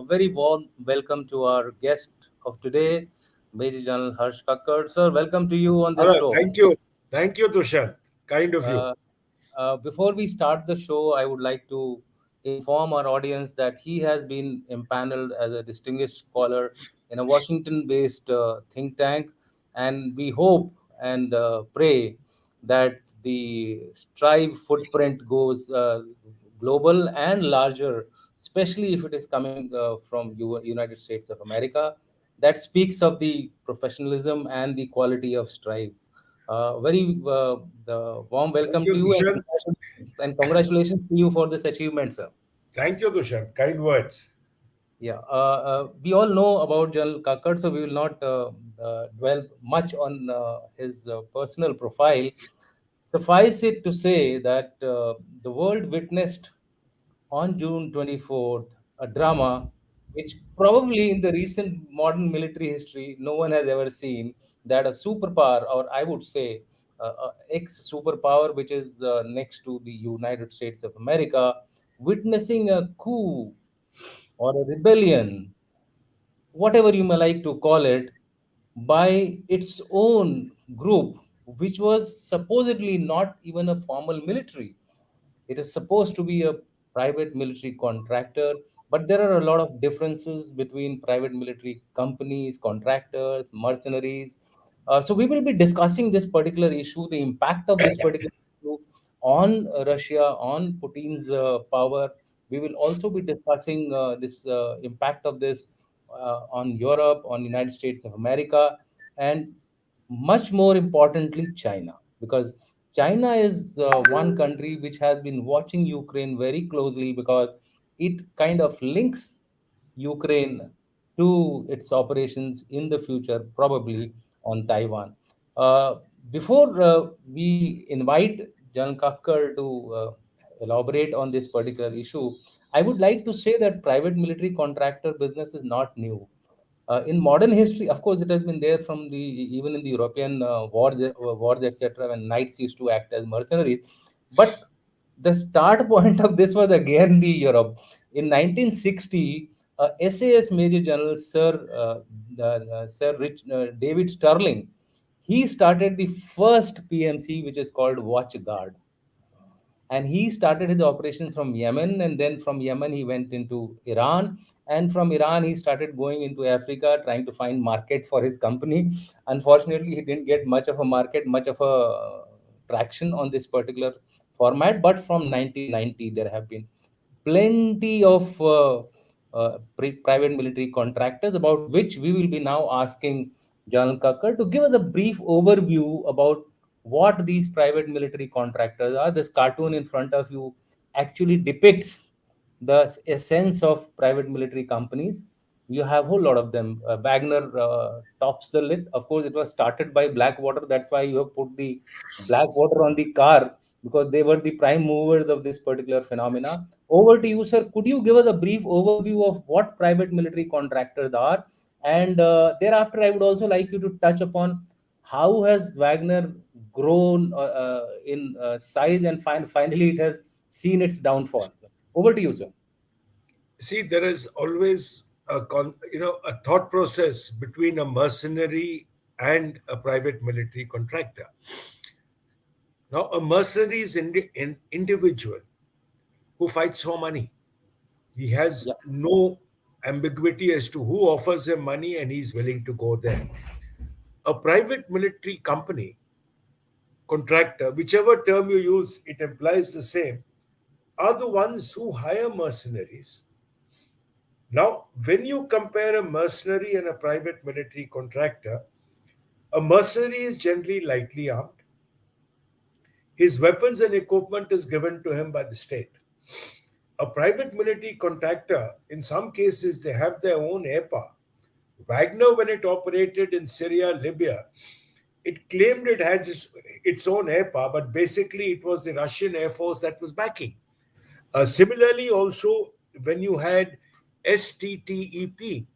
very warm welcome to our guest of today, Major General Harsh Kakar. Sir, welcome to you on this Hello, show. thank you. Thank you, Tushar. Kind of you. Uh, before we start the show, I would like to inform our audience that he has been empaneled as a distinguished scholar in a Washington based think tank. And we hope and pray that the Strive footprint goes global and larger, especially if it is coming from United States of America. That speaks of the professionalism and the quality of Strive. Very the warm Thank welcome you, to you Tushar. and congratulations to you for this achievement, sir. Thank you, Tushar. Kind words. Yeah, we all know about General Kakar, so we will not dwell much on his personal profile. Suffice it to say that the world witnessed on June 24th a drama which probably in the recent modern military history no one has ever seen, that a superpower, or I would say ex superpower, which is next to the United States of America, witnessing a coup or a rebellion, whatever you may like to call it, by its own group, which was supposedly not even a formal military. It is supposed to be a private military contractor, but there are a lot of differences between private military companies, contractors, mercenaries. So we will be discussing this particular issue, the impact of this particular issue on Russia, on Putin's power. We will also be discussing this impact of this on Europe, on United States of America, and much more importantly, China, because China is one country which has been watching Ukraine very closely because it kind of links Ukraine to its operations in the future, probably on Taiwan. Uh, before we invite Jan Kakkar to elaborate on this particular issue, I would like to say that private military contractor business is not new. In modern history, of course, it has been there from the even in the European wars, etc., when knights used to act as mercenaries. But the start point of this was again the Europe. In 1960, SAS Major General Sir David Sterling, he started the first PMC, which is called Watch Guard, and he started his operation from Yemen, and then from Yemen he went into Iran, and from Iran he started going into Africa trying to find market for his company. Unfortunately, he didn't get much of a market, much of a traction on this particular format. But from 1990 there have been plenty of private military contractors, about which we will be now asking John Kakkar to give us a brief overview about what these private military contractors are. This cartoon in front of you actually depicts the essence of private military companies. You have a whole lot of them. Wagner tops the list. Of course, it was started by Blackwater. That's why you have put the Blackwater on the car, because they were the prime movers of this particular phenomena. Over to you, sir. Could you give us a brief overview of what private military contractors are? And thereafter, I would also like you to touch upon how has Wagner grown in size, and finally it has seen its downfall. Over to you, sir. See, there is always a thought process between a mercenary and a private military contractor. Now, a mercenary is an individual who fights for money. He has Yeah, no ambiguity as to who offers him money, and he's willing to go there. A private military company contractor, whichever term you use, it implies the same, are the ones who hire mercenaries. Now, when you compare a mercenary and a private military contractor, a mercenary is generally lightly armed. His weapons and equipment is given to him by the state. A private military contractor, in some cases, they have their own air power. Wagner, when it operated in Syria, Libya, it claimed it had its own air power, but basically it was the Russian Air Force that was backing. Similarly, also, when you had STTEP,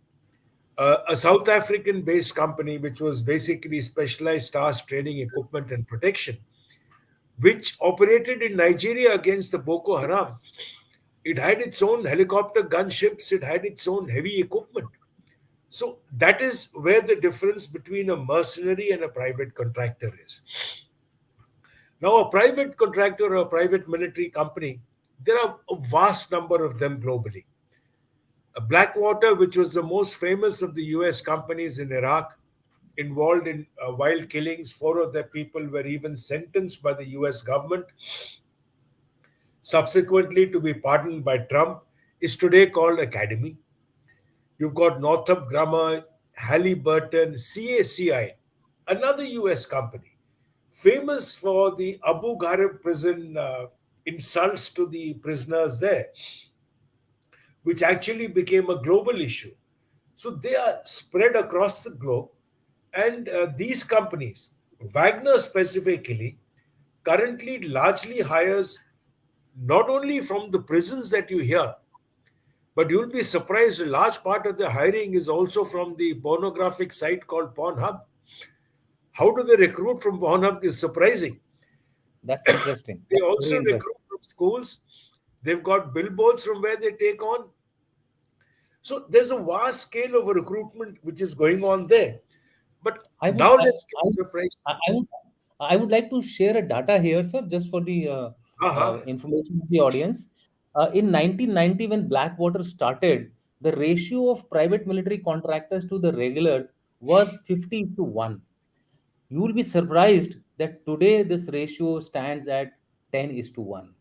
a South African based company which was basically specialized stars training equipment and protection, which operated in Nigeria against the Boko Haram. It had its own helicopter gunships, it had its own heavy equipment. So that is where the difference between a mercenary and a private contractor is. Now, a private contractor or a private military company, there are a vast number of them globally. Blackwater, which was the most famous of the US companies in Iraq, involved in wild killings. Four of their people were even sentenced by the US government, subsequently to be pardoned by Trump, is today called Academy. You've got Northrop Grumman, Halliburton, CACI, another US company, famous for the Abu Ghraib prison insults to the prisoners there, which actually became a global issue. So they are spread across the globe. And these companies, Wagner specifically, currently largely hires not only from the prisons that you hear, but you'll be surprised a large part of the hiring is also from the pornographic site called Pornhub. How do they recruit from Pornhub is surprising. That's interesting. They That's very also interesting. recruit from schools. They've got billboards from where they take on. So there's a vast scale of recruitment which is going on there. But I would now let's get surprised. I would I would like to share a data here, sir, just for the Uh-huh. information of the audience. In 1990, when Blackwater started, the ratio of private military contractors to the regulars was 50 to 1. You will be surprised that today this ratio stands at 10 is to 1.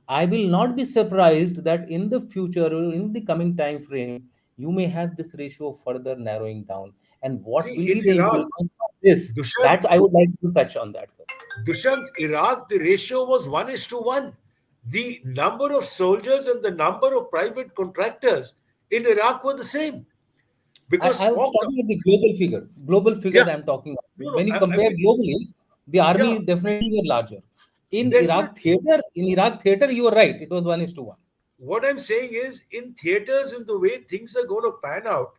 I will not be surprised that in the future, or in the coming time frame, you may have this ratio further narrowing down. And what See, will in be the Iraq, implication of this? Dushant, That I would like to touch on that, sir. Iraq, the ratio was 1 is to 1. The number of soldiers and the number of private contractors in Iraq were the same. Because I was for, talking about the global figures. Global yeah, figures I'm talking no, about. no, When you I compare mean, globally, the yeah, army definitely were larger. definitely. In Iraq theater, you are right. It was 1 is to 1. What I'm saying is, in theaters, in the way things are going to pan out,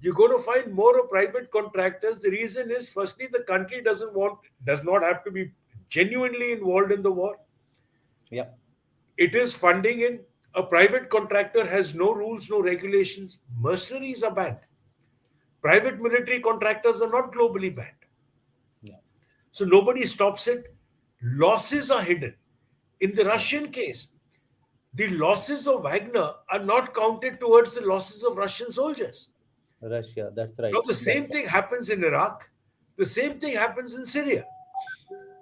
you're going to find more of private contractors. The reason is, firstly, the country does not have to be genuinely involved in the war. Yeah, It is funding in. A private contractor has no rules, no regulations. Mercenaries are banned. Private military contractors are not globally banned. yeah, So nobody stops it. Losses are hidden. In the yeah. Russian case, the losses of Wagner are not counted towards the losses of Russian soldiers. Russia, that's Now, right. the That's same right. thing happens in Iraq, the same thing happens in Syria.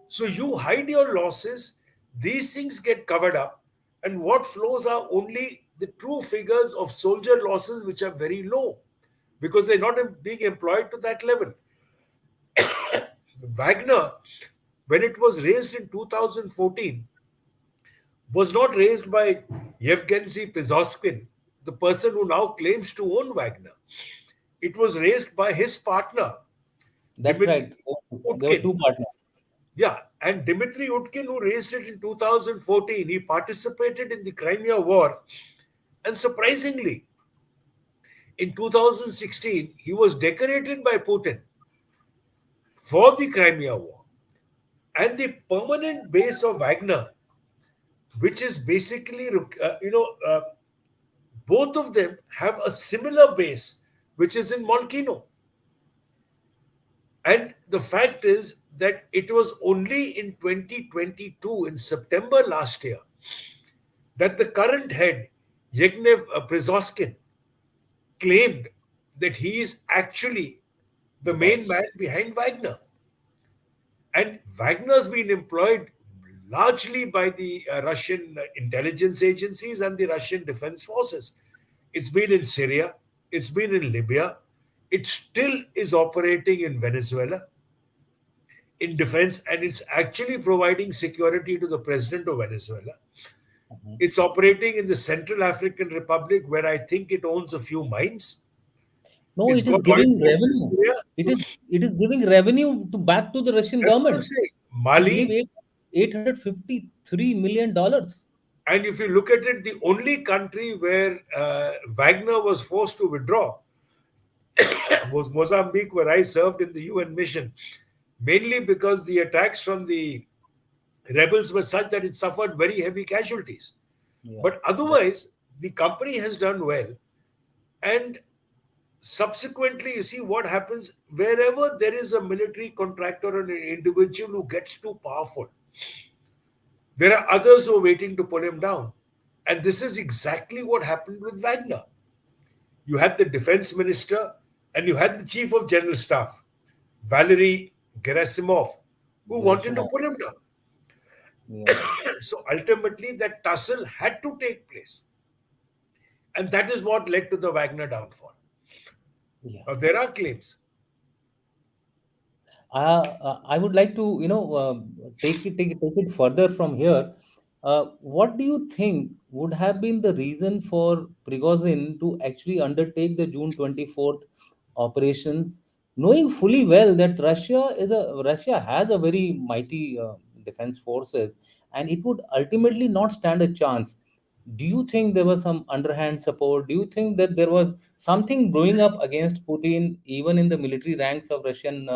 So you hide your losses, these things get covered up, and what flows are only the true figures of soldier losses, which are very low because they're not being employed to that level. Wagner, when it was raised in 2014, was not raised by Yevgeny Prigozhin, the person who now claims to own Wagner. It was raised by his partner, That's Dmitry right. There were Utkin. two partners. Yeah, and Dmitry Utkin, who raised it in 2014, he participated in the Crimea War. And surprisingly, in 2016, he was decorated by Putin for the Crimea War. And the permanent base of Wagner, which is basically, both of them have a similar base, which is in Molkino. And the fact is that it was only in 2022, in September last year, that the current head, Yevgeny Prigozhin, claimed that he is actually the The main boss. man behind Wagner. And Wagner's been employed largely by the Russian intelligence agencies and the Russian defense forces. It's been in Syria, it's been in Libya, it still is operating in Venezuela in defense, and it's actually providing security to the president of Venezuela. Mhm. It's operating in the Central African Republic, where I think it owns a few mines. No, It's it is got oil giving fields in revenue. Syria. It is giving revenue to back to the Russian That's what I'm government. saying. I believe Mali, $853 million. and if you look at it, the only country where Wagner was forced to withdraw was Mozambique, where I served in the UN mission, mainly because the attacks from the rebels were such that it suffered very heavy casualties. Yeah. But otherwise, the company has done well. And subsequently, you see what happens wherever there is a military contractor or an individual who gets too powerful, there are others who are waiting to pull him down. And this is exactly what happened with Wagner. You had the defense minister and you had the chief of general staff, Valery Gerasimov, who wanted to Gerasimov. pull him down. Yeah. So ultimately, that tussle had to take place. And that is what led to the Wagner downfall. Yeah. Now, there are claims. I would like to, take it further from here. What do you think would have been the reason for Prigozhin to actually undertake the June 24th operations, knowing fully well that Russia has a very mighty defense forces, and it would ultimately not stand a chance. Do you think there was some underhand support? Do you think that there was something brewing up against Putin, even in the military ranks of Russian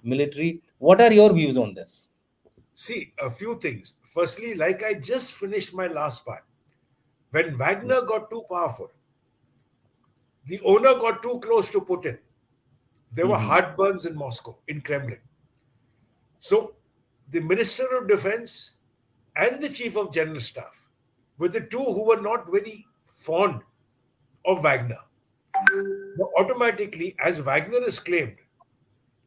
military? What are your views on this? See, a few things. Firstly, like I just finished my last part, when Wagner got too powerful, the owner got too close to Putin. There were Mm-hmm. heartburns in Moscow, in Kremlin. So the Minister of Defense and the Chief of General Staff were the two who were not very fond of Wagner. Now, automatically, as Wagner has claimed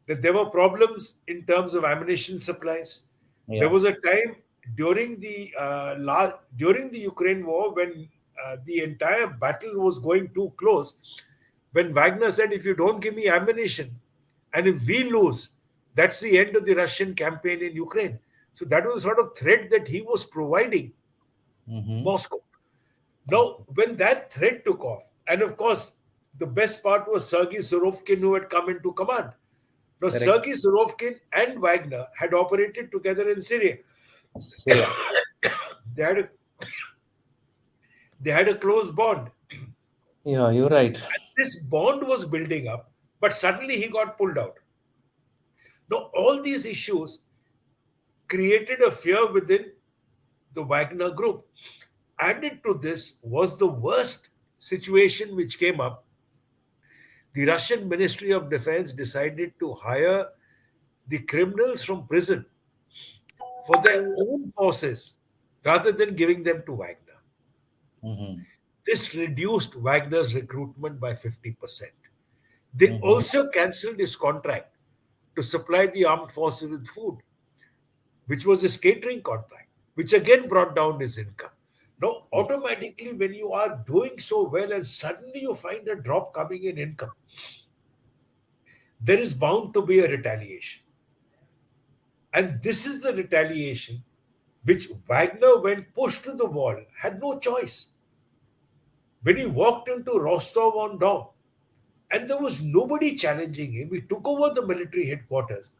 that there were problems in terms of ammunition supplies, there Yeah. was a time during the Ukraine war when the entire battle was going too close, when Wagner said, "If you don't give me ammunition, and if we lose, that's the end of the Russian campaign in Ukraine." So that was a sort of threat that he was providing Mm-hmm. Moscow. Now, Okay. when that threat took off, and of course, the best part was Sergei Surovikin who had come into command. Now, Correct. Sergei Surovikin and Wagner had operated together in Syria. Syria. They had a, they had a close bond. Yeah, you're right. This bond was building up, but suddenly he got pulled out. Now, all these issues created a fear within the Wagner group. Added to this was the worst situation which came up. The Russian Ministry of Defense decided to hire the criminals from prison for their own forces rather than giving them to Wagner. Mm-hmm. This reduced Wagner's recruitment by 50%. They Mm-hmm. also cancelled his contract to supply the armed forces with food, which was his catering contract, which again brought down his income. Now, Yeah. automatically, when you are doing so well and suddenly you find a drop coming in income, there is bound to be a retaliation. And this is the retaliation which Wagner, when pushed to the wall, had no choice. When he walked into Rostov on Don, and there was nobody challenging him, he took over the military headquarters.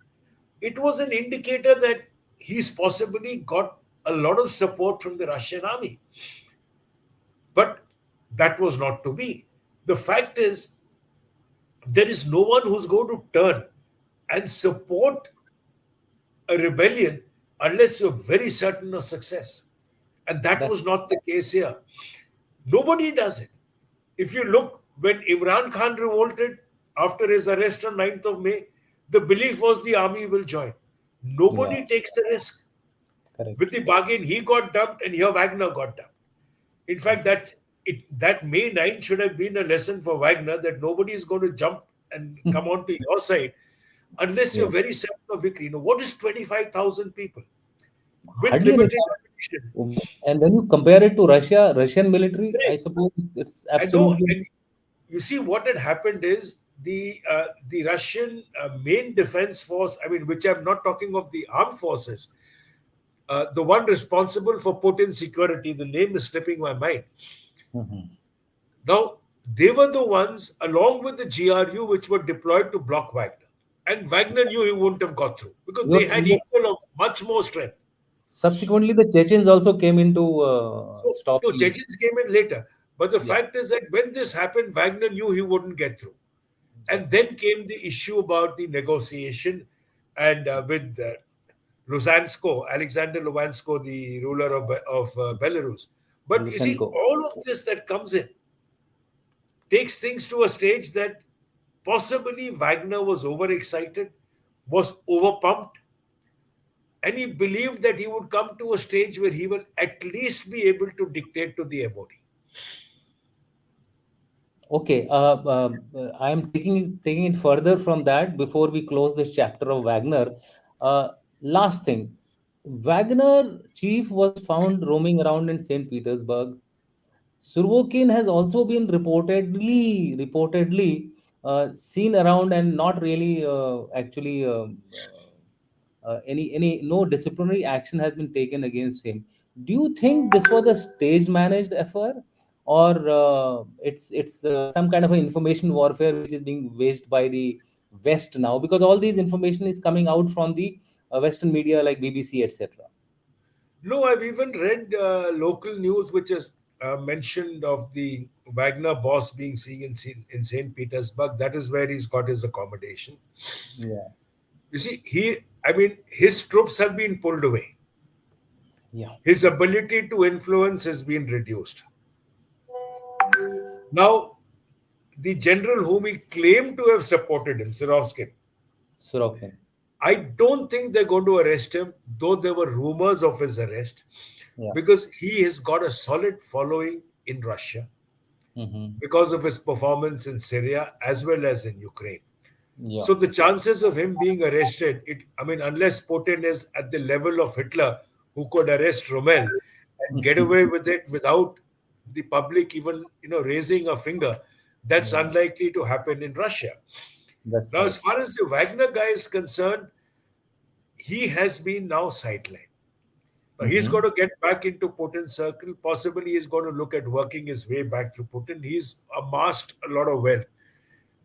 It was an indicator that he's possibly got a lot of support from the Russian army. But that was not to be. The fact is, there is no one who's going to turn and support a rebellion unless you're very certain of success. And that That's was not the case here. Nobody does it. If you look, when Imran Khan revolted after his arrest on 9th of May, the belief was the army will join. yeah. Nobody takes a risk. With Correct. the bargain, he got dumped and here Wagner got dumped. In fact, Okay. that May 9 should have been a lesson for Wagner that nobody is going to jump and come onto your side unless Yeah. you're very certain of victory. You know, what is 25,000 people with Hardly any. limited ammunition? And when you compare it to Russian military, I Correct. suppose it's I know. absolutely. And you see, what had happened is the Russian main defense force, I mean, which I'm not talking of the armed forces, the one responsible for Putin's security, the name is slipping my mind. Mhm. Now, they were the ones, along with the GRU, which were deployed to block Wagner. And Wagner knew he wouldn't have got through because they had You're equal or much more strength. subsequently the Chechens also came into So, stop no, the. Chechens came in later. But the Yeah. fact is that when this happened, Wagner knew he wouldn't get through. And That's then came the issue about the negotiation and with Luzansko, Alexander Lubansko, the ruler of Belarus, But you see, Lushenko. all of this that comes in takes things to a stage that possibly Wagner was overexcited, was overpumped, and he believed that he would come to a stage where he will at least be able to dictate to the MOD. Okay, I am taking it further from that before we close this chapter of Wagner. Uh, Last thing, Wagner chief was found roaming around in Saint Petersburg. Surovikin has also been reportedly seen around and not really actually any no disciplinary action has been taken against him. Do you think this was a stage managed effort, or it's some kind of an information warfare which is being waged by the West now, because all these information is coming out from the Western media like BBC, etc. No, I've even read local news which has mentioned of the Wagner boss being seen in St. Petersburg. That is where he's got his accommodation. Yeah, You see, I mean, his troops have been pulled away. yeah. His ability to influence has been reduced. Now, the general whom he claimed to have supported him, Sirovsky, Sorokin. I don't think they're going to arrest him, though there were rumors of his arrest, Yeah. because he has got a solid following in Russia Mm-hmm. because of his performance in Syria as well as in Ukraine. Yeah. So the chances of him being arrested, I mean, unless Putin is at the level of Hitler, who could arrest Rommel and get away with it without the public even, raising a finger, that's Yeah. unlikely to happen in Russia. That's Now, right. as far as the Wagner guy is concerned, he has been now sidelined. Now, he's got Mm-hmm. to get back into Putin's circle. Possibly, he's going to look at working his way back to Putin. He's amassed a lot of wealth.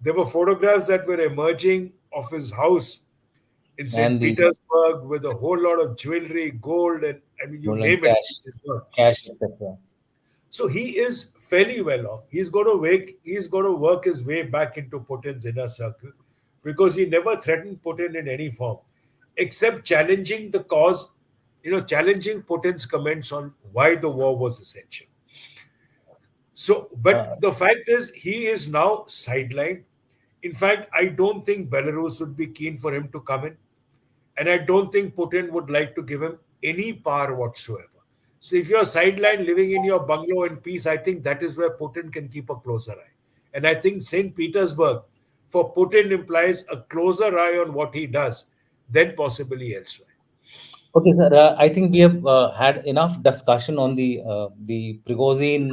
There were photographs that were emerging of his house in St. And the Petersburg with a whole lot of jewelry, gold, and I mean, you stolen name it. cash, It is gone. cash, etc. So he is fairly well off. He's going to work his way back into Putin's inner circle because he never threatened Putin in any form, except challenging the cause, challenging Putin's comments on why the war was essential. So, but Uh, the fact is, he is now sidelined. In fact, I don't think Belarus would be keen for him to come in. And I don't think Putin would like to give him any power whatsoever. So if you're sidelined living in your bungalow in peace, I think that is where Putin can keep a closer eye. And I think St. Petersburg for Putin implies a closer eye on what he does than possibly elsewhere. okay, sir. I think we have had enough discussion on the Prigozhin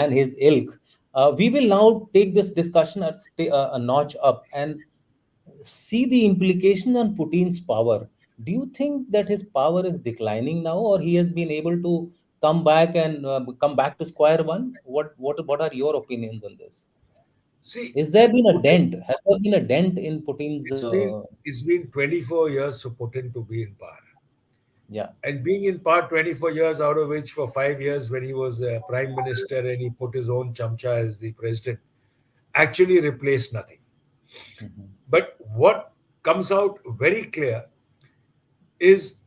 and his ilk. We will now take this discussion a notch up and see the implication on Putin's power. Do you think that his power is declining now, or he has been able to come back to square one? What are your opinions on this? See, Is there been a Putin, dent? Has there been a dent in Putin's? it's been 24 years for Putin to be in power. Yeah. And being in power 24 years, out of which for 5 years when he was the prime minister and he put his own chamcha as the president, actually replaced nothing. Mhm. But what comes out very clear is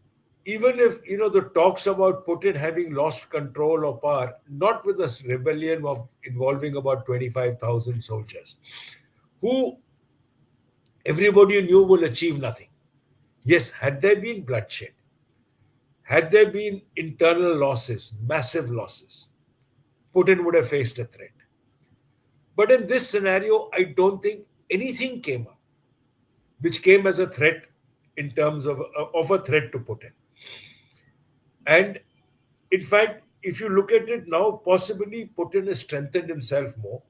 even if the talks about Putin having lost control of power, not with this rebellion of involving about 25,000 soldiers, who everybody knew will achieve nothing. Yes, had there been bloodshed, had there been internal losses, massive losses, Putin would have faced a threat. But in this scenario, I don't think anything came up which came as a threat in terms of a threat to Putin. And in fact, if you look at it now, possibly Putin has strengthened himself more.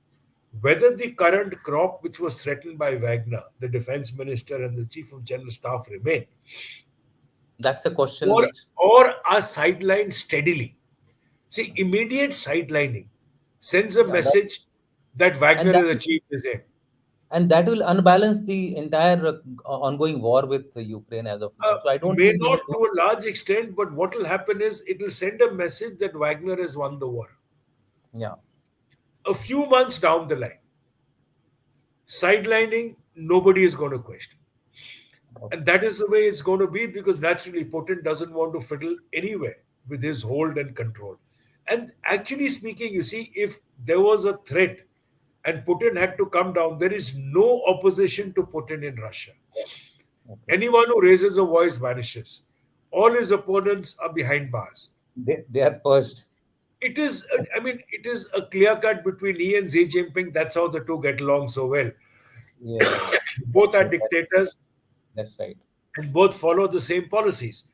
Whether the current crop, which was threatened by Wagner, the defense minister and the chief of general staff, remain, That's a question or which, or are sidelined steadily. See, immediate sidelining sends a yeah, that, message that Wagner and that has achieved his aim. and that will unbalance the entire ongoing war with Ukraine as of now. So I don't May think not to a large extent, but what will happen is it will send a message that Wagner has won the war. yeah. A few months down the line, sidelining, nobody is going to question. And Okay. that is the way it's going to be because naturally Putin doesn't want to fiddle anywhere with his hold and control. And actually speaking, you see, if there was a threat and Putin had to come down, there is no opposition to Putin in Russia. Okay. Anyone who raises a voice vanishes. All his opponents are behind bars. They are purged. It is, I mean, it is a clear cut between he and Xi Jinping. That's how the two get along so well. Yeah, Both are that, dictators that's right. and both follow the same policies.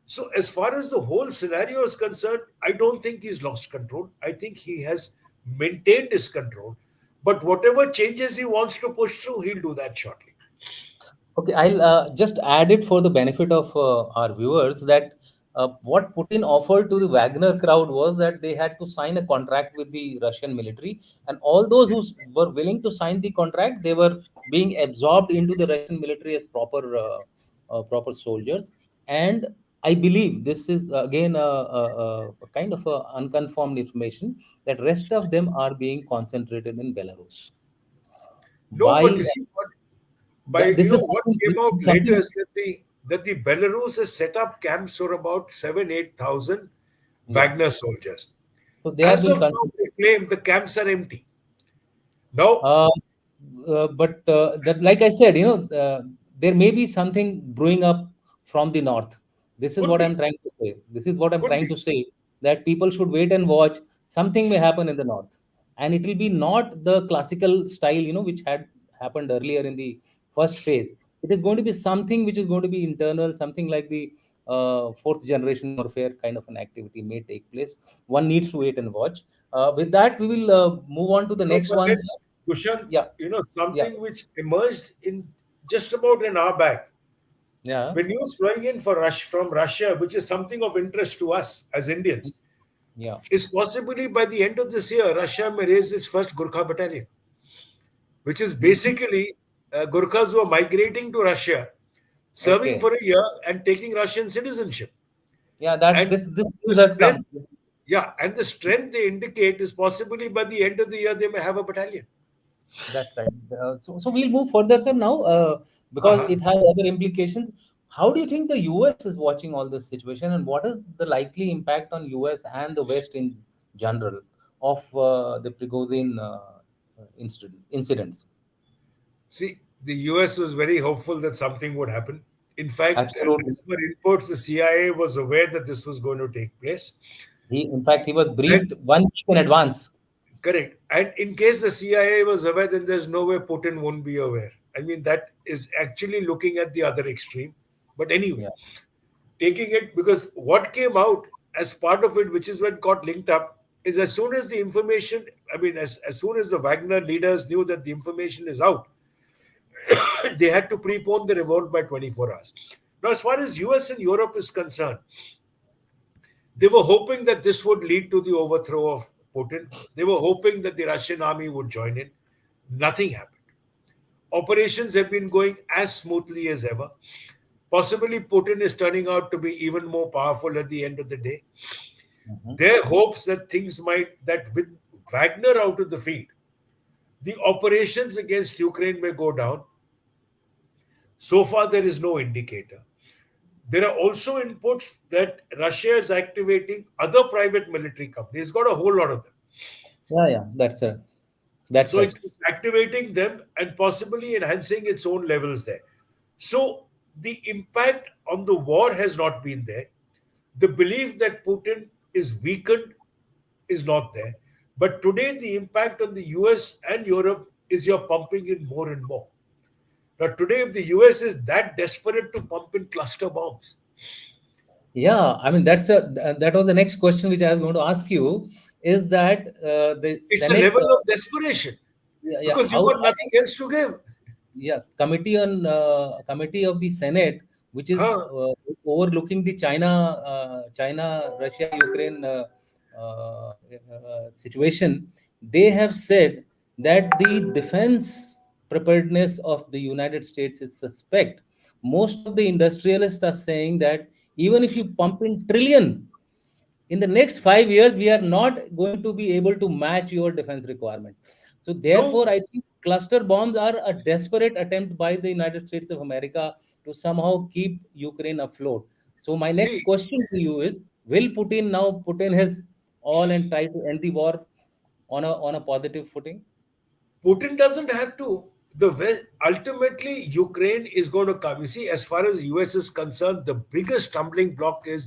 So, as far as the whole scenario is concerned, I don't think he's lost control. I think he has maintained his control. But whatever changes he wants to push through, he'll do that shortly. Okay, I'll just add it for the benefit of our viewers that what Putin offered to the Wagner crowd was that they had to sign a contract with the Russian military, and all those who were willing to sign the contract, they were being absorbed into the Russian military as proper soldiers. And I believe this is again a kind of unconfirmed information that rest of them are being concentrated in Belarus. No, but Why? you see what by This is what something. came This out is later something. is that the Belarus has set up camps for about 7,000-8,000 Yeah. Wagner soldiers. So they are As being of now, considered. they claim the camps are empty. Now, Uh, but that, like I said, there may be something brewing up from the north. This is could what be, I'm trying to say. This is what I'm could trying be. to say, that people should wait and watch. Something may happen in the north, and it will be not the classical style, which had happened earlier in the first phase. It is going to be something which is going to be internal, something like the fourth generation warfare kind of an activity may take place. One needs to wait and watch. With that, we will move on to the No, next but then, ones. Dushyant, Yeah, yeah, something which emerged in just about an hour back, yeah, when news flowing in from Russia, which is something of interest to us as Indians, yeah. is possibly by the end of this year, Russia may raise its first Gurkha battalion, which is Mhm. basically Gurkhas who are migrating to Russia, serving Okay. for a year and taking Russian citizenship. Yeah, that And this the news has come. strength, yeah, and the strength they indicate is possibly by the end of the year they may have a battalion. That's right. So we'll move further, sir, now, because Uh-huh. it has other implications. How do you think the US is watching all this situation, and what is the likely impact on US and the West in general of the Prigozhin incidents? See, the US was very hopeful that something would happen. In fact, Absolutely. as per reports, the CIA was aware that this was going to take place. In fact, he was And briefed 1 week in advance. correct. And in case the CIA was aware, then there's no way Putin won't be aware. I mean, that is actually looking at the other extreme. But anyway, Yeah. taking it because what came out as part of it, which is what got linked up, is as soon as the information, I mean, as soon as the Wagner leaders knew that the information is out, they had to prepone the revolt by 24 hours. Now, as far as US and Europe is concerned, they were hoping that this would lead to the overthrow of Putin. They were hoping that the Russian army would join in. Nothing happened. Operations have been going as smoothly as ever. Possibly Putin is turning out to be even more powerful at the end of the day. Mhm. Their hopes that that with Wagner out of the field, the operations against Ukraine may go down. So far, there is no indicator. There are also inputs that Russia is activating other private military companies. It's got a whole lot of them. Yeah, yeah, that's So right. it's activating them and possibly enhancing its own levels there. So the impact on the war has not been there. The belief that Putin is weakened is not there. But today, the impact on the US and Europe is you're pumping in more and more. Now, today, if the US is that desperate to pump in cluster bombs, Yeah, I mean that was the next question which I was going to ask you, is that the it's a Senate, level of desperation yeah, yeah, because you've got nothing else to give. yeah, committee of the Senate, which is Huh? overlooking the China Russia Ukraine situation. They have said that the defense preparedness of the United States is suspect. Most of the industrialists are saying that even if you pump in trillion in the next 5 years, we are not going to be able to match your defense requirements. So No. therefore, I think cluster bombs are a desperate attempt by the United States of America to somehow keep Ukraine afloat. So my next See, question to you is, will Putin now put in his all and try to end the war on a positive footing? Putin doesn't have to. The West, ultimately, Ukraine is going to come. You see, as far as the US is concerned, the biggest stumbling block is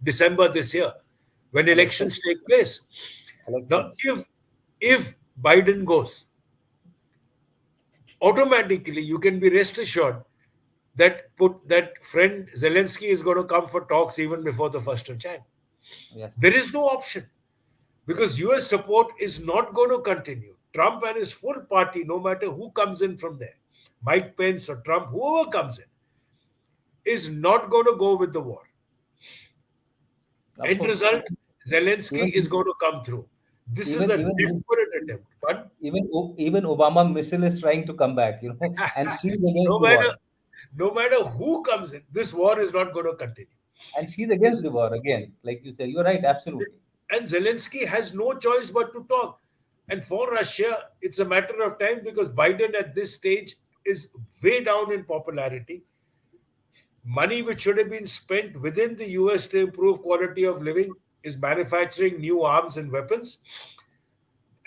December this year, when Election, elections take place. Now, elections. if Biden goes, automatically you can be rest assured that friend Zelensky is going to come for talks even before the 1st of Jan. Yes, There is no option because US support is not going to continue. Trump and his full party, no matter who comes in from there, Mike Pence or Trump, whoever comes in, is not going to go with the war. of End course. result, Zelensky is Even going to come through. This is even a even desperate attempt. But even Obama missile is trying to come back, and she's against no the matter war, no matter who comes in, this war is not going to continue. and she's This against the war again. Like you said, you're right, absolutely. and Zelensky has no choice but to talk. And for Russia, it's a matter of time because Biden at this stage is way down in popularity. Money which should have been spent within the US to improve quality of living is manufacturing new arms and weapons,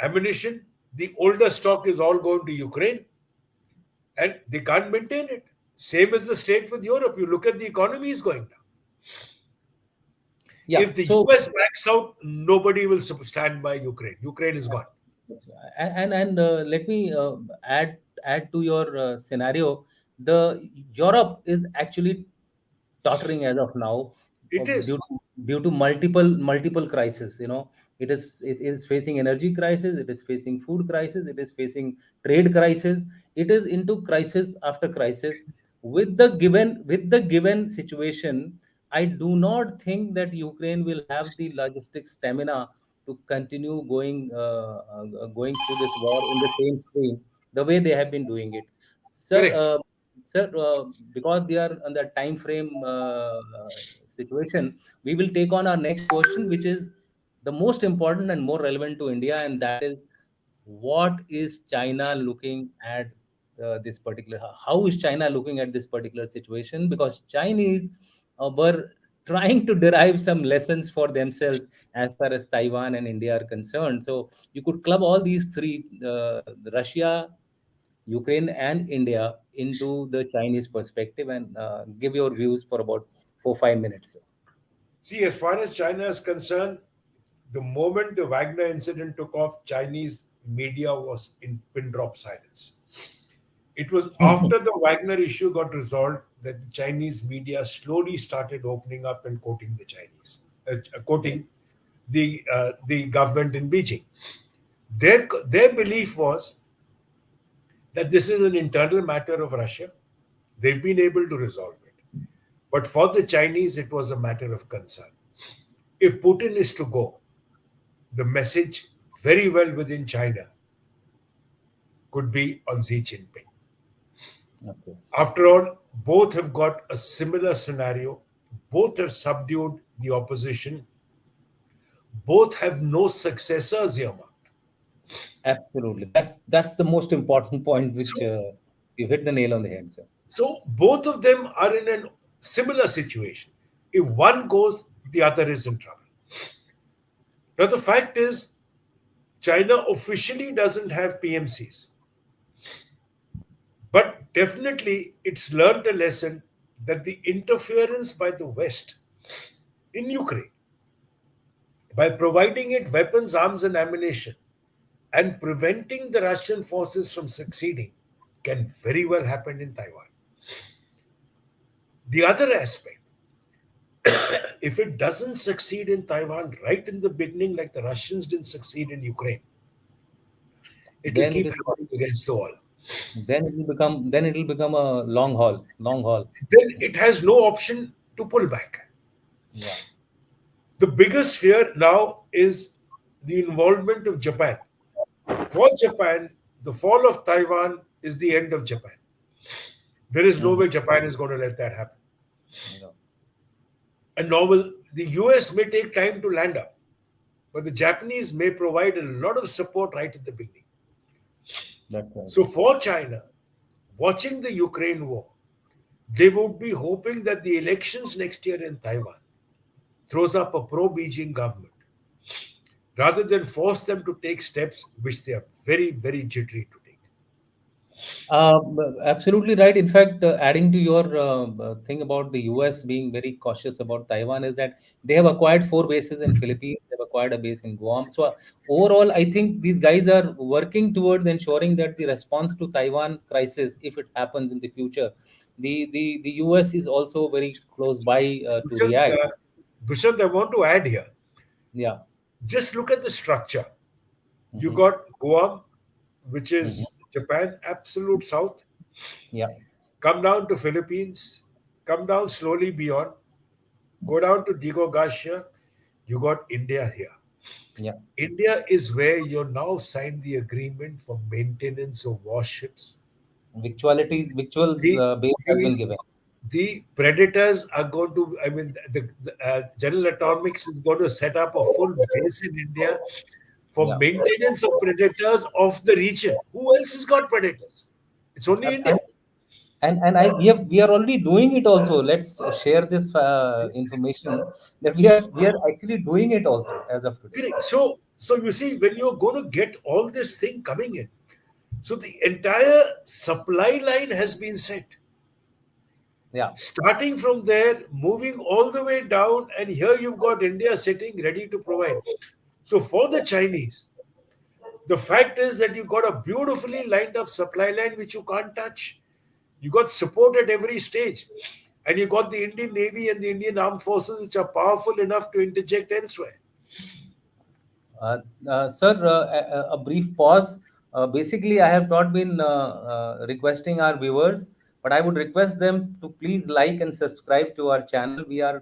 ammunition. The older stock is all going to Ukraine and they can't maintain it. Same as the state with Europe. You look at the economy is going down. Yeah. If the So US backs out, nobody will stand by Ukraine. Ukraine is gone. and let me add to your scenario. The Europe is actually tottering as of now, It due is. to multiple crises. It is facing energy crisis, it is facing food crisis, it is facing trade crisis, it is into crisis after crisis. With the given situation, I do not think that Ukraine will have the logistic stamina to continue going through this war in the same stream the way they have been doing it, sir. Correct. Sir, because they are on the time frame situation, we will take on our next question, which is the most important and more relevant to India, and that is, what is China looking at this particular? How is China looking at this particular situation? Because Chinese were trying to derive some lessons for themselves as far as Taiwan and India are concerned. So you could club all these three: Russia, Ukraine, and India into the Chinese perspective, and give your views for about 4 5 minutes. See, as far as China is concerned, the moment the Wagner incident took off, Chinese media was in pin drop silence. It was after the Wagner issue got resolved that the Chinese media slowly started opening up and quoting the Chinese, Yes, quoting the government in Beijing. Their belief was that this is an internal matter of Russia. They've been able to resolve it. But for the Chinese, it was a matter of concern. If Putin is to go, the message very well within China could be on Xi Jinping. okay. After all, both have got a similar scenario. Both have subdued the opposition. Both have no successors earmarked. Absolutely. That's the most important point, which So, you hit the nail on the head, sir. so both of them are in a similar situation. If one goes, the other is in trouble. Now, the fact is, China officially doesn't have PMCs, but definitely it's learned a lesson that the interference by the West in Ukraine by providing it weapons, arms, and ammunition and preventing the Russian forces from succeeding can very well happen in Taiwan. The other aspect, if it doesn't succeed in Taiwan right in the beginning, like the Russians didn't succeed in Ukraine, it'll Then it keep is happening against the wall. then it will become a long haul. Then it has no option to pull back. Yeah. The biggest fear now is the involvement of Japan. For Japan, the fall of Taiwan is the end of Japan. There is no Mhm. way Japan is going to let that happen. Yeah, And novel, the US may take time to land up, but the Japanese may provide a lot of support right at the beginning. that's right. So for China, watching the Ukraine war, they would be hoping that the elections next year in Taiwan throws up a pro Beijing government rather than force them to take steps which they are very, very jittery to take. Absolutely right. In fact, adding to your thing about the US being very cautious about Taiwan is that they have acquired four bases in Philippines. They've acquired a base in Guam. So overall, I think these guys are working towards ensuring that the response to Taiwan crisis, if it happens in the future, the US is also very close by to Dushant, react. Dushant, I want to add here. Yeah. Just look at the structure. You Hmm. got Guam, which Hmm. is Japan, absolute south. Yeah. Come down to Philippines. Come down slowly beyond. Go down to Digo Garcia. You got India here. Yeah. India is where you now signed the agreement for maintenance of warships. Victuals The, base has been the, given. the predators are going to, I mean, the General Atomics is going to set up a full base in India for Yeah. maintenance of predators of the region. Who else has got predators? It's only India. And and we are already doing it also. Let's share this information that we are actually doing it also as of today. Correct. So you see, when you're going to get all this thing coming in, so the entire supply line has been set. Yeah. Starting from there, moving all the way down, and here you've got India sitting ready to provide. So for the Chinese, the fact is that you've got a beautifully lined up supply line which you can't touch. You got support at every stage. And you got the Indian Navy and the Indian Armed Forces which are powerful enough to interject elsewhere. Sir, a brief pause. Basically, I have not been requesting our viewers, but I would request them to please like and subscribe to our channel. We are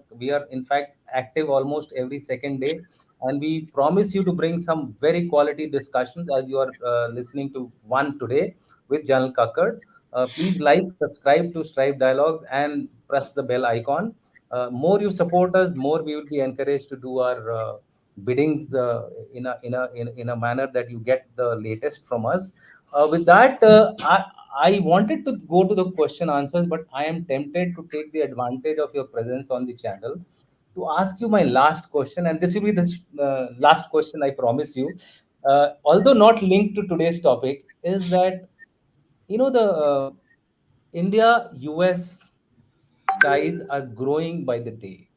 in fact active almost every second day, and we promise you to bring some very quality discussions as you are listening to one today with Janal Kakar. Please like, subscribe to Strive Dialogue, and press the bell icon. More you support us, more we will be encouraged to do our biddings in a manner that you get the latest from us. With that, I wanted to go to the question answers, but I am tempted to take the advantage of your presence on the channel to ask you my last question, and this will be the last question I promise you. Although not linked to today's topic, is that the India US ties are growing by the day.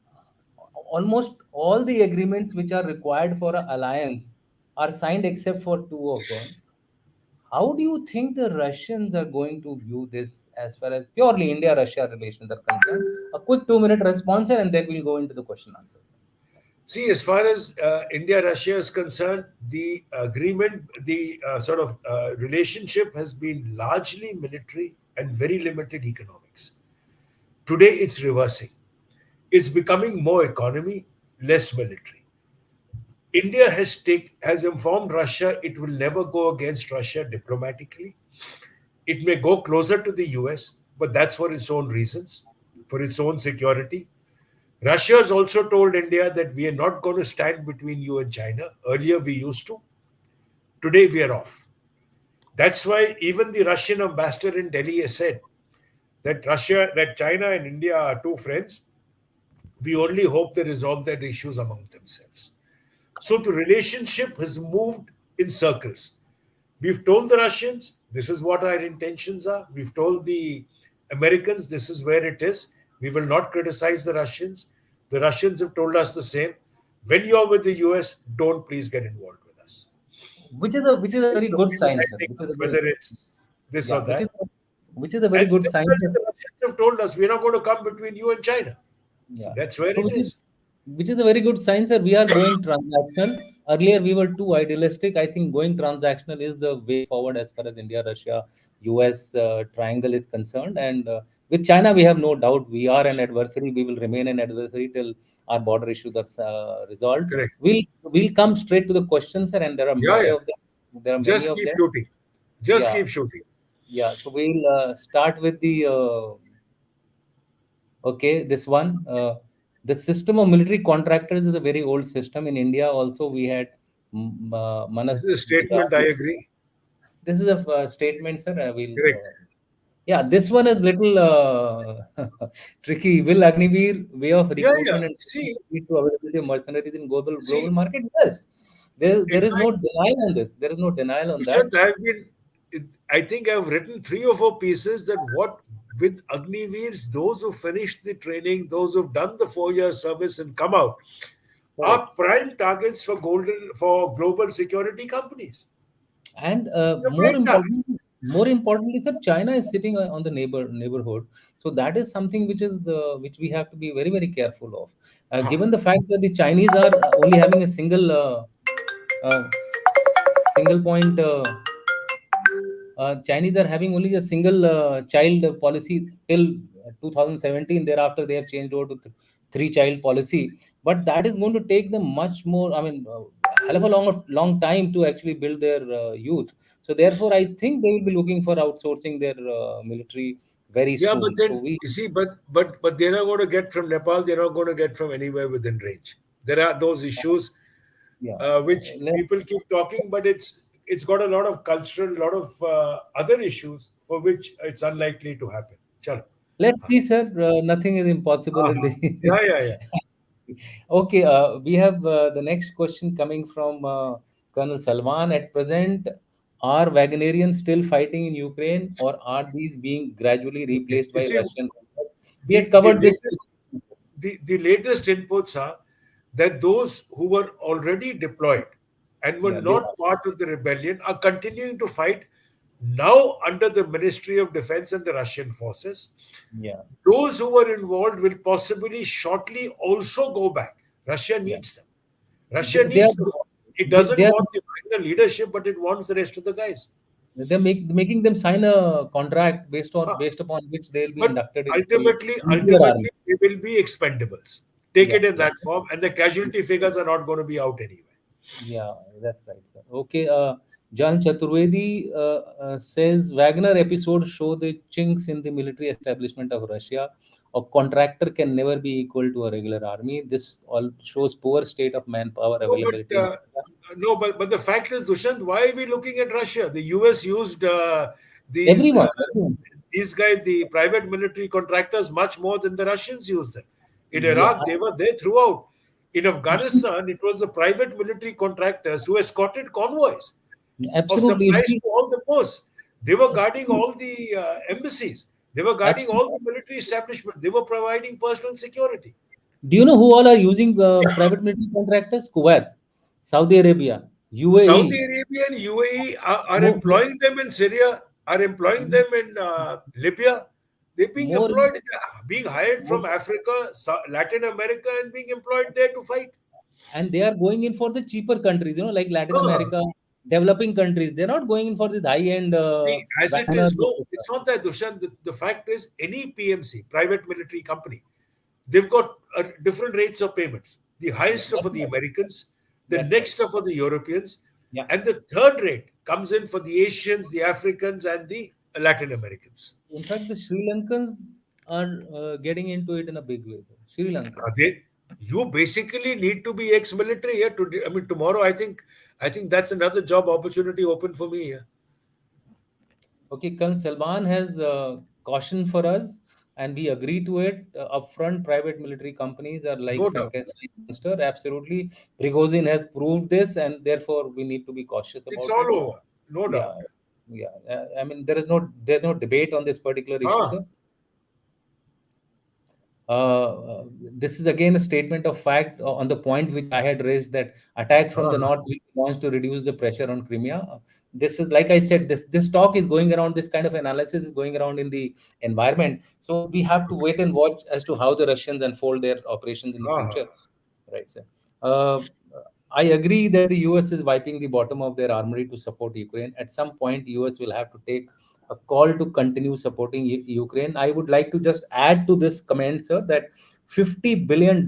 Almost all the agreements which are required for an alliance are signed except for two of them. How do you think the Russians are going to view this as far as purely India Russia relations are concerned? A quick 2 minute response here, and then we'll go into the question answers. See, as far as India Russia is concerned, the agreement, the sort of relationship has been largely military and very limited economics. Today, it's reversing. It's becoming more economy, less military. India has informed Russia it will never go against Russia diplomatically. It may go closer to the US, but that's for its own reasons, for its own security. Russia has also told India that we are not going to stand between you and China. Earlier we used to. Today we are off. That's why even the Russian ambassador in Delhi has said that China and India are two friends. We only hope they resolve their issues among themselves. So the relationship has moved in circles. We've told the Russians this is what our intentions are. We've told the Americans this is where it is. We will not criticize the Russians. The Russians have told us the same. When you're with the US, don't please get involved with us. Which is a very So good we will sign, sir. take Which is us a very whether it's this or yeah, that. which is a very And good sign, similarly, sir. the Russians have told us we're not going to come between you and China. So Yeah. that's where So it is. which is a very good sign, sir. We are going transactional. Earlier we were too idealistic. I think going transactional is the way forward as far as India, Russia, US triangle is concerned. And with China, we have no doubt we are an adversary. We will remain an adversary till our border issues are resolved. Correct. We'll come straight to the questions, sir, and there are Yeah, many yeah. of them. There are many Just of keep them. shooting. Just Yeah, keep shooting. yeah. So we'll start with the okay, this one. The system of military contractors is a very old system. In India, also, we had This is Manas a statement I Gadari. agree. This is a statement, sir. I will. Correct. Yeah, this one is little tricky. Will Agniveer way of Yeah, yeah. recruitment and training See, lead to availability of mercenaries in global see. market? Yes. There In is no fact, denial on this. There is no denial on that. Dushyant, I think I've written 3 or 4 pieces that what with Agniveers, those who finished the training, those who've done the 4 year service and come out, are Correct. prime targets for global security companies. And They're prime targets. more importantly, sir, China is sitting on the neighborhood. So that is something which we have to be very very careful of. Huh. Given the fact that the Chinese are only having a uh, single point. Chinese are having only a single child policy till 2017. Thereafter, they have changed over to three-child policy. But that is going to take them much more. I mean, hell of a long time to actually build their youth. So therefore, I think they will be looking for outsourcing their military very Yeah, but soon. So then we, you see, but they're not going to get from Nepal. They're not going to get from anywhere within range. There are those issues yeah, which let, people keep talking, but it's got a lot of cultural, lot of other issues for which it's unlikely to happen. Chalo. let's हाँ, see, sir. Nothing is impossible हाँ, in हाँ. the. Yeah, yeah, yeah. Okay, we have the next question coming from Colonel Salman. At present, are Wagnerians still fighting in Ukraine, or are these being gradually Okay. replaced You by see, Russian fighters? We had the covered this. latest the latest inputs are that those who were already deployed and were Yeah, they not part of the rebellion are continuing to fight now under the Ministry of Defense and the Russian forces. yeah, Those who were involved will possibly shortly also go back. Russia yeah. needs them. Russia They are needs the force. It doesn't they are want the Wagner leadership, but it wants the rest of the guys. making them sign a contract Ah, based upon which they will be but inducted into the ultimately, nuclear army. ultimately, they will be expendables. Take Yeah, it in yeah. that form, and the casualty figures are not going to be out anyway. Yeah, that's right, sir. Okay, Jan Chaturvedi says Wagner episodes show the chinks in the military establishment of Russia. A contractor can never be equal to a regular army. This all shows poor state of manpower No, availability in Russia. no, but the fact is, Dushant, why are we looking at Russia? The US used these Everyone. these guys, the private military contractors, much more than the Russians used them. In Yeah, Iraq, they were there throughout. In see, Afghanistan, it was the private military contractors who escorted convoys of absolutely. You supplies see, to all the posts. They were guarding all the embassies. They were guarding all absolutely. the military establishments. They were providing personal security. Do you know who all are using private military contractors? Kuwait, Saudi Arabia, Saudi UAE. Arabia and UAE are More, more, employing them in Syria, are employing them in Libya. They're being more, employed, being hired more from Africa, Latin America, and being employed there to fight. and they are going in for the cheaper countries, like Latin Ah, America, developing countries. They're not going in for the high end see, as it Wagners, is, no, etc. it's not that, Dushan. The fact is, any PMC, private military company, they've got different rates of payments. The Yeah, highest are for that's the right. Americans, the That's right. next are for the Europeans, Yeah. and the third rate comes in for the Asians, the Africans, and the Latin Americans. In fact, the Sri Lankans are getting into it in a big way. Sri Lankans. They, you basically need to be ex-military here. I mean, tomorrow, I think that's another job opportunity open for me here. Okay, Colonel Salman has caution for us, and we agree to it. Upfront, private military companies are like No doubt. Frankenstein monster. Absolutely, Prigozhin has proved this, and therefore we need to be cautious It's about it. all over. No Yeah, doubt. yeah. I mean, there's no debate on this particular issue, Ah, sir. This is again a statement of fact on the point which I had raised that attack from the ah, north will be launched to reduce the pressure on Crimea. This is like I said, this talk is going around. This kind of analysis is going around in the environment. So we have to wait and watch as to how the Russians unfold their operations in the future. ah, Right, sir. Uh, I agree that the US is wiping the bottom of their armory to support Ukraine. At some point, US will have to take a call to continue supporting Ukraine. I would like to just add to this comment, sir, that $50 billion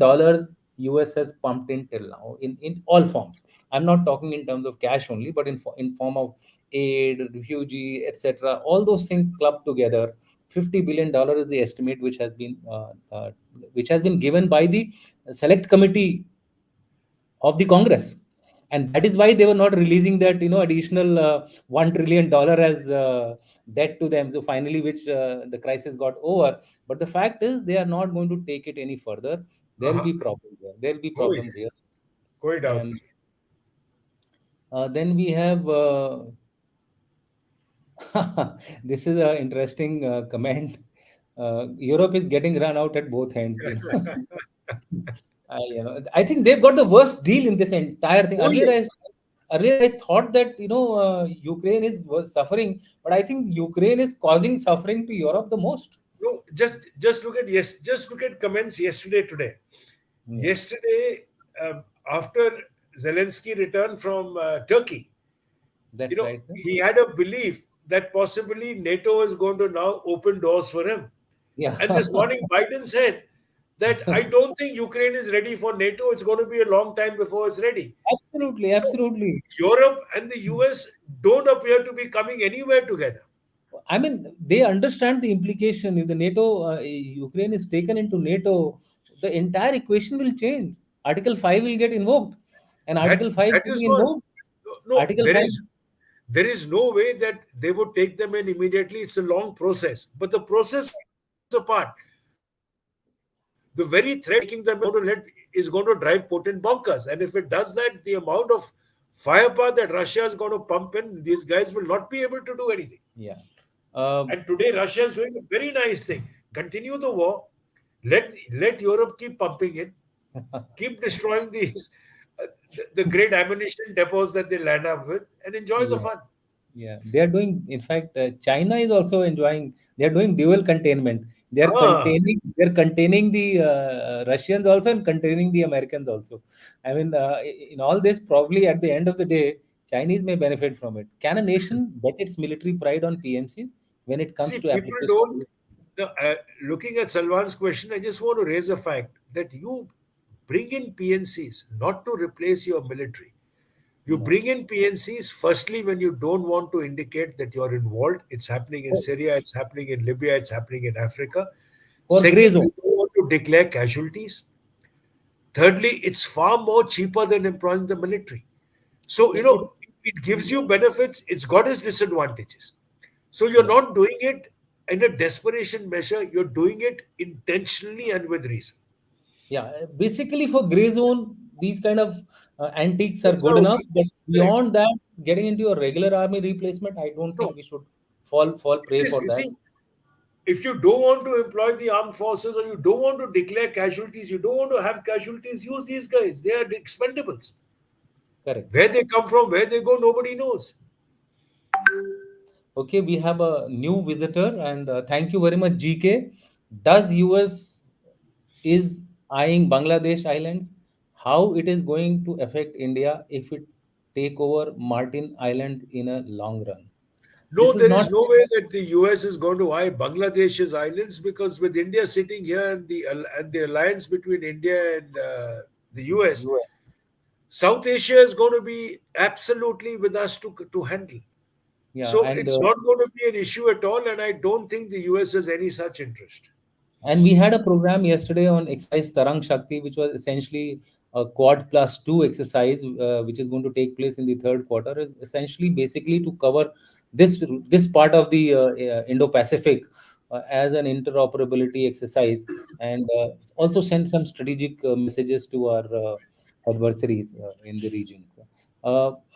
US has pumped in till now in all forms. I'm not talking in terms of cash only, but in form of aid, refugee, etc. All those things clubbed together. $50 billion is the estimate which has been given by the select committee of the Congress. and that is why they were not releasing that additional $1 trillion as debt to them. So finally, which the crisis got over. But the fact is, they are not going to take it any further. There'll Uh-huh. be problems there. There'll be Oh, problems yes. here. Quite And doubtly. then we have this is an interesting comment. Europe is getting run out at both ends. I think they've got the worst deal in this entire thing. Oh, yes. Earlier I thought that Ukraine is suffering, but I think Ukraine is causing suffering to Europe the most. No, just look at just look at comments yesterday today. Yeah, Yesterday, after Zelensky returned from Turkey, that's right, sir. he had a belief that possibly NATO is going to now open doors for him. Yeah, And this morning, Biden said that I don't think Ukraine is ready for NATO. It's going to be a long time before it's ready. absolutely, So absolutely. Europe and the US don't appear to be coming anywhere together. I mean, they understand the implication. If the NATO, Ukraine is taken into NATO, the entire equation will change. Article 5 will get invoked. And That Article 5 that is being what. invoked, No, Article 5, there is no way that they would take them in immediately. It's a long process. But the process apart, the very threat of taking them in is going to drive Putin bonkers. And if it does that, the amount of firepower that Russia is going to pump in, these guys will not be able to do anything. yeah. Uh, And today, Russia is doing a very nice thing. Continue the war. Let Europe keep pumping in. Keep destroying these the great ammunition depots that they land up with, and enjoy the yeah. fun. Yeah, they are doing. In fact, China is also enjoying. They are doing dual containment. Ah, They are containing the Russians also and containing the Americans also. I mean, in all this, probably at the end of the day, Chinese may benefit from it. Can a nation bet its military pride on PMCs when it comes see, to people application of don't. No, looking at Salwan's question, I just want to raise a fact that you bring in PNCs not to replace your military. You no bring in PNCs firstly when you don't want to indicate that you're involved. It's happening in for, Syria, it's happening in Libya, it's happening in Africa. for gray Second, zone? you don't want to declare casualties. Thirdly, it's far more cheaper than employing the military. So, It, it, it gives you benefits, it's got its disadvantages. So, you're yeah. not doing it in a desperation measure, you're doing it intentionally and with reason. Yeah, basically for gray zone, these kind of antiques are That's good how enough. we But correct. beyond that, getting into a regular army replacement, I don't No, think we should fall it prey is, for you that. see, if you don't want to employ the armed forces or you don't want to declare casualties, you don't want to have casualties, use these guys. They are expendables. Correct. Where they come from, where they go, nobody knows. Okay, we have a new visitor, and thank you very much, GK. Does US is eyeing Bangladesh islands? How it is going to affect India if it take over Martin Island in a long run? No, This is there not is no way that the US is going to eye Bangladesh's islands because with India sitting here and the alliance between India and the US, US. South Asia is going to be absolutely with us to handle. Yeah, So and it's not going to be an issue at all, and I don't think the US has any such interest. And we had a program yesterday on exercise Tarang Shakti, which was essentially a quad plus two exercise, which is going to take place in the third quarter. Is essentially basically to cover this part of the Indo-Pacific as an interoperability exercise, and also send some strategic messages to our adversaries in the region.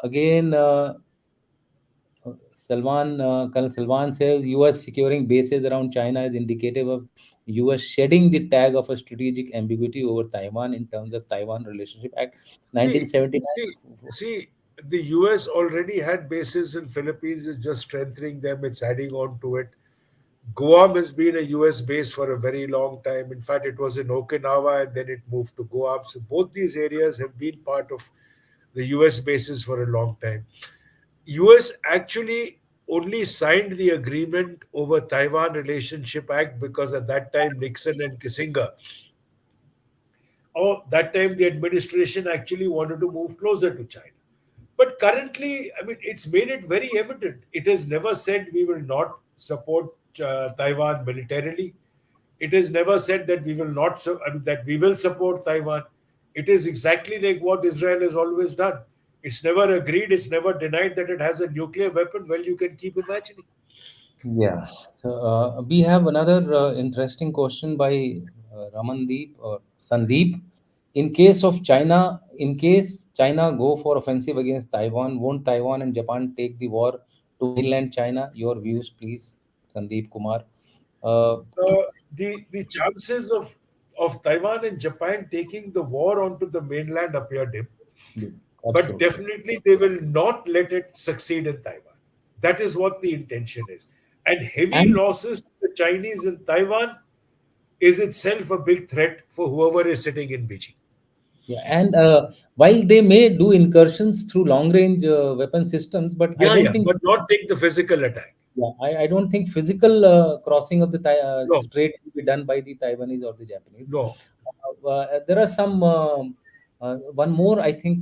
Again. Colonel Salvan says US securing bases around China is indicative of US shedding the tag of a strategic ambiguity over Taiwan in terms of Taiwan Relationship Act See, 1979. see, the US already had bases in Philippines. It's just strengthening them. It's adding on to it. Guam has been a US base for a very long time. In fact, it was in Okinawa and then it moved to Guam. So both these areas have been part of the US bases for a long time. US actually only signed the agreement over Taiwan Relationship Act because at that time Nixon and Kissinger, or that time the administration actually wanted to move closer to China. But currently, I mean, it's made it very evident. It has never said we will not support Taiwan militarily. It has never said that we will not, I mean, that we will support Taiwan. It is exactly like what Israel has always done. It's never agreed, it's never denied that it has a nuclear weapon. Well, you can keep imagining. Yeah. So we have another interesting question by Ramandeep or Sandeep. In case China go for offensive against Taiwan, won't Taiwan and Japan take the war to mainland China? Your views, please, Sandeep Kumar. Uh, The chances of Taiwan and Japan taking the war onto the mainland appear dim, but Absolutely. definitely they will not let it succeed in Taiwan. That is what the intention is. And heavy And losses to the Chinese in Taiwan is itself a big threat for whoever is sitting in Beijing. yeah, and while they may do incursions through long range weapon systems, but I Yeah, don't yeah, think, but not take the physical attack. yeah, I don't think physical crossing of the No, strait will be done by the Taiwanese or the Japanese. no. There are some one more, I think,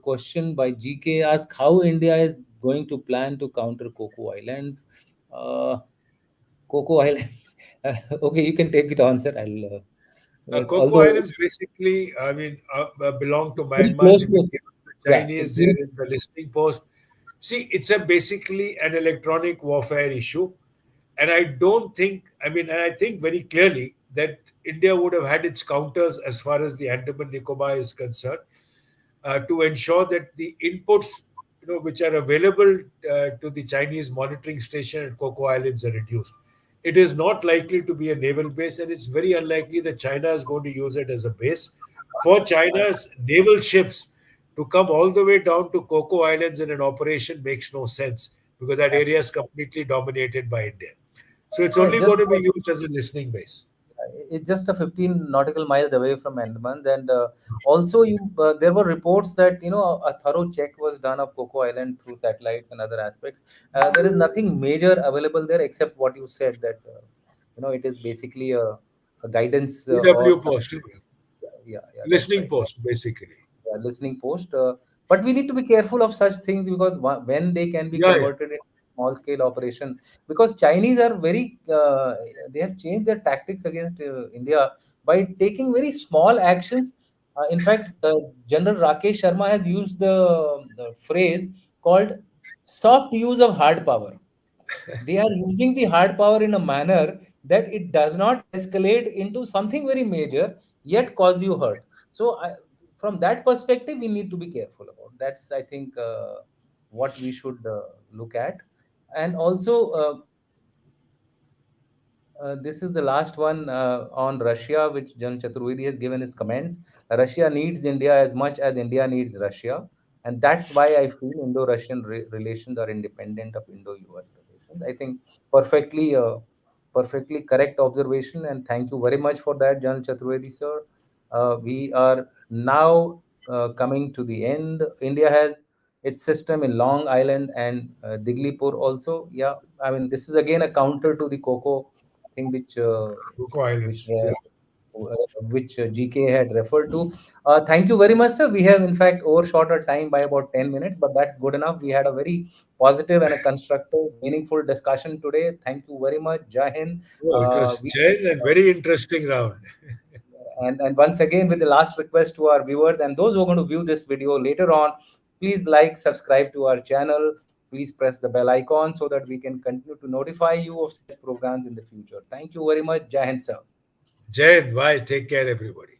question by GK ask how India is going to plan to counter Coco Islands. Uh, Coco Islands. Okay, you can take it on, sir. Coco Although Islands basically, I mean, belong to it's very Myanmar. close They've been to, given to the yeah, it's Chinese. very, They're in the listening post. See, it's a basically an electronic warfare issue, and I don't think. I mean, and I think very clearly that India would have had its counters as far as the Andaman Nicobar is concerned, to ensure that the inputs, which are available to the Chinese monitoring station at Coco Islands are reduced. It is not likely to be a naval base, and it's very unlikely that China is going to use it as a base. For China's naval ships to come all the way down to Coco Islands in an operation makes no sense because that area is completely dominated by India. So it's only just going to be used as a listening base. it's just a 15 nautical miles away from Andaman, and also there were reports that a thorough check was done of Coco Island through satellites and other aspects. There is nothing major available there except what you said, that it is basically a guidance or EW post, something. Yeah, yeah, that's listening right. post, basically. Listening post. But we need to be careful of such things because when they can be Yeah, yeah. converted into small scale operation, because Chinese are very they have changed their tactics against India by taking very small actions. In fact, General Rakesh Sharma has used the phrase called soft use of hard power. They are using the hard power in a manner that it does not escalate into something very major yet cause you hurt. So from that perspective we need to be careful about. That's, I think, what we should look at. And also this is the last one on Russia, which Jan Chaturvedi has given his comments. Russia needs India as much as India needs Russia, and that's why I feel Indo-Russian relations are independent of Indo-US relations. I think perfectly, perfectly correct observation, and thank you very much for that, Jan Chaturvedi sir. We are now coming to the end. India has its system in Long Island and Diglipur also. Yeah, I mean this is again a counter to the cocoa thing Coco which Islands. uh, Yeah. GK had referred to. Thank you very much, sir. We have in fact overshot our time by about 10 minutes, but that's good enough. We had a very positive and a constructive, meaningful discussion today. Thank you very much, Jai Hind. Oh, it was We Jen and very interesting round. and once again, with the last request to our viewers and those who are going to view this video later on, please like, subscribe to our channel. Please press the bell icon so that we can continue to notify you of such programs in the future. Thank you very much, Jai Hind, sir. Jen, bye. Take care, everybody.